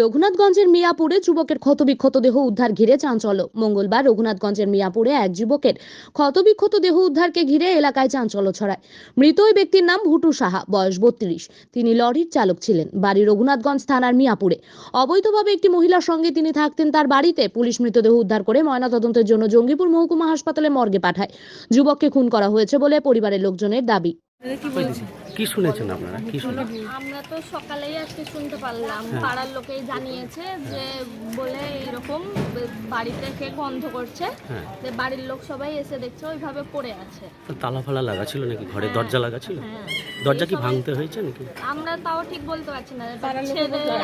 রঘুনাথগঞ্জের মিয়াপুরে যুবকের ক্ষতবিক্ষত দেহ উদ্ধার ঘিরে চাঞ্চল্য। মঙ্গলবার রঘুনাথগঞ্জের মিয়াপুরে এক যুবকের ক্ষতবিক্ষত দেহ উদ্ধারকে ঘিরে এলাকায় চাঞ্চল্য ছড়ায়। মৃত ওই ব্যক্তির নাম ভুটু সাহা, বয়স 32। তিনি লরির চালক ছিলেন। বাড়ি রঘুনাথগঞ্জ থানার মিয়াপুরে। অবৈধভাবে একটি মহিলার সঙ্গে তিনি থাকতেন তার বাড়িতে। পুলিশ মৃতদেহ উদ্ধার করে ময়নাতদন্তের জন্য জঙ্গিপুর মহকুমা হাসপাতালে মর্গে পাঠায়। যুবককে খুন করা হয়েছে বলে পরিবারের লোকজনের দাবি। কি শুনেছেন আপনারা? কি শুনেছেন? আমরা তো সকালেই আজকে শুনতে পারলাম, পাড়ার লোকেই জানিয়েছে যে বলে এরকম বাড়িতে কে গন্ধ করছে, যে বাড়ির লোক সবাই এসে দেখছে ওইভাবে পড়ে আছে। তালা ফালা লাগা ছিল নাকি? ঘরে দরজা লাগা ছিল? দরজা কি ভাঙতে হয়েছে নাকি? আমরা তাও ঠিক বলতে পারছি না।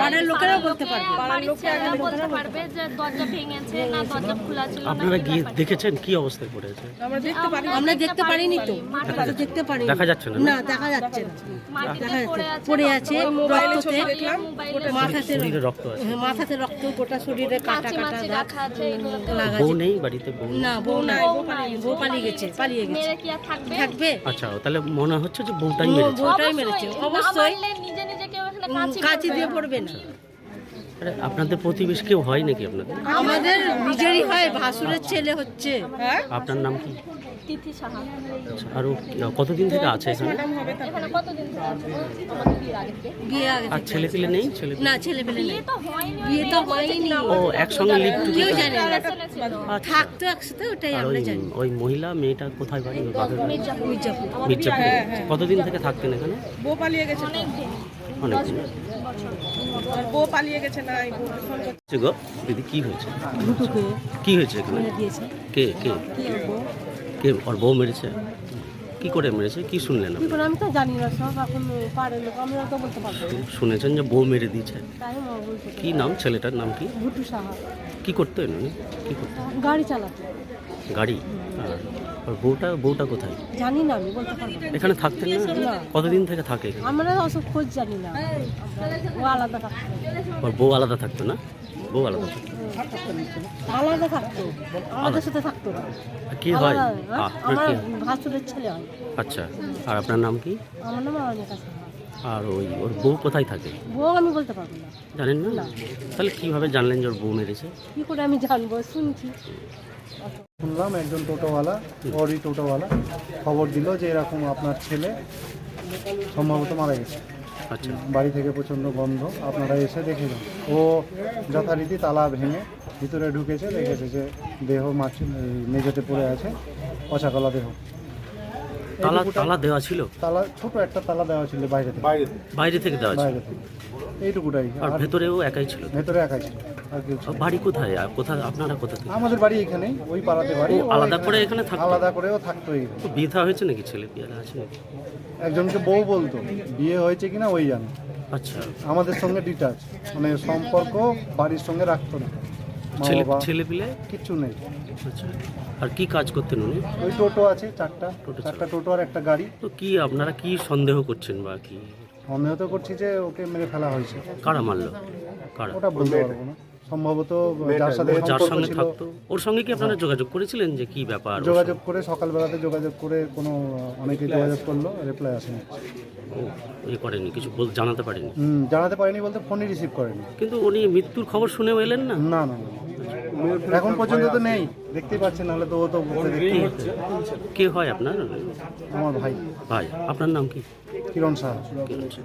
পাড়ার লোকেরাও বলতে পারবে, পাড়ার লোকেরা বলতে পারবে যে দরজা ভেঙেছে না দরজা খোলা ছিল। আপনারা গিয়ে দেখেছেন কি অবস্থায় পড়ে আছে? আমরা দেখতে পারিনি তো, দেখতে পারিনি, দেখা যাচ্ছে না? না দেখা যাচ্ছে না, পড়ে আছে রক্ততে, মাথাতে রক্ত আছে, মাথাতে রক্ত, গোটা শরীরে কাটা কাটা দাগ লাগা। বউ নেই বাড়িতে? বউ না, বউ নাই, বউ পালিয়ে গেছে, পালিয়ে গেছে। মেরে কি আর থাকবে? থাকবে? আচ্ছা, তাহলে মনে হচ্ছে যে বউটাই মেরেছে। বউটাই মেরেছে, অবশ্যই। নিজে নিজে কেউ এখানে কাঁচি দিয়ে পড়বে না। আরে আপনাদের প্রতিবেশী কেউ হয় নাকি আপনাদের? আমাদের নিজেরই হয়, ভাসুরের ছেলে হচ্ছে। আপনার নাম কি? তিথি সাহা। আচ্ছা, আর ও কতদিন থেকে আছে এখানে? এখানে কতদিন থেকে আছে? আমাদের বিয়ের আগে থেকে। বিয়ে আগে আর ছেলে পেলে নেই? ছেলে না, ছেলে পেলে নেই, বিয়ে তো হয়নি। বিয়ে তো হয়নি। ও একসঙ্গে লিভ কেউ টুগেদার? জানে না, ছিল। থাকতো একসাথে, ওটাই আর আমরা ওই জানি। ওই মহিলা মেয়েটা কোথায় বাড়ি? ওর বাপের বাড়ি মির্জাপুর। মির্জাপুরে। কতদিন থেকে থাকতেন এখানে? বউ পালিয়ে গেছে, অনেকদিন। আর বউ পালিয়ে গেছে না, এই বউকে ফোন করছে। গো দিদি, কি হয়েছে? দুটোকে কি হয়েছে এখানে? মেরে দিয়েছে। কে কে কি বলবো? কে? ওর বউ মেরেছে? কি করে মেরেছে? কি শুনলেন কি আপনি? করে আমি তো জানি না, সব এখন পাড়ার লোক, আমরা তো বলতে পারবো না। শুনেছেন যে বউ মেরে দিয়েছে? তাই মা বলতে কি নাম ছেলেটার? নাম কি? ভুটু সাহা। কি করতেন উনি? কি করতেন? গাড়ি চালাতো। গাড়ি? আর বউটা কোথায়? জানি না, আমি বলতে পারবো না। এখানে থাকতেন না? কতদিন থেকে থাকে এখানে? আমরা ওসব খোঁজ জানি না, ও আলাদা থাকতো। ওর বউ আলাদা থাকতো না? বউ আলাদা থাকতো? আলাদা থাকতো, আমাদের সাথে থাকতো না। আর কি হয়? আলাদা, হ্যাঁ? আপনার আমার কি? ভাসুরের ছেলে হয়। আচ্ছা, আর আপনার নাম কি? আমার নাম অনিকা সাহা। আর ওর বউ কোথায় থাকে বউ আমি বলতে পারবো না। জানেন না? তাহলে কিভাবে জানলেন যে ওর বউ মেরেছে? কি করে আমি জানবো? শুনছি। শুনলাম একজন টোটোওয়ালা, ওরই টোটোওয়ালা খবর দিল যে এরকম আপনার ছেলে সম্ভবত মারা গেছে, আচ্ছা, বাড়ি থেকে প্রচণ্ড গন্ধ, আপনারা এসে দেখে যান। ও যথারীতি তালা ভেঙে ভিতরে ঢুকেছে, দেখেছে যে দেহ মেঝেতে পড়ে আছে, পচাকলা দেহ। তালা দেওয়া ছিল? তালা, ছোট একটা তালা দেওয়া ছিল বাইরে থেকে। বাইরে থেকে দেওয়া ছিল? বাইরে থেকে, এইটুকুটাই। আর ভেতরেও একাই ছিল? ভেতরে একাই ছিল, আর কেউ ছিল না। বাড়ি কোথায়? আর কোথায় আপনারা কোথা থেকে? আমাদের বাড়ি এখানেই, ওই পাড়াতে বাড়ি। ও আলাদা করে এখানে থাকতো? আলাদা করেও থাকতো। এই তো বিধা হয়েছে নাকি? ছেলে বিয়ে আছে নাকি? একজনকে বউ বলতো, বিয়ে হয়েছে কিনা ওই জানে। আচ্ছা, আমাদের সঙ্গে ডিটাচ, মানে সম্পর্ক বাড়ির সঙ্গে রাখতো না। মা বাবা ছেলে পিলে কিচ্ছু নেই। আচ্ছা, আর কি কাজ করতেন উনি? ওই টোটো আছে, চারটা টোটো আর একটা গাড়ি। তো কি আপনারা কি সন্দেহ করছেন বা কি? সন্দেহ তো করছি যে ওকে মেরে ফেলা হয়েছে। কারা মারলো? কারা? ওটা বলতে পারবো না, সম্ভবত যার সাথে যার সম্পর্ক সঙ্গে ছিল। থাকতো ওর সঙ্গে কি আপনারা যোগাযোগ করেছিলেন যে কি ব্যাপার? যোগাযোগ করে, সকালবেলাতে যোগাযোগ করে, কোনো অনেকে যোগাযোগ করলো, রিপ্লাই আসেনি। ও করেনি, কিছু জানাতে পারেনি? জানাতে পারেনি বলতে ফোনই রিসিভ করেনি। কিন্তু উনি মৃত্যুর খবর শুনেও এলেন না? না না না, এখন পর্যন্ত তো নেই, দেখতেই পাচ্ছেন, নাহলে তো ও তো দেখতে। কে হয় আপনার? আমার ভাই ভাই, আপনার নাম কি? কিরণ সাহা। কি হচ্ছে?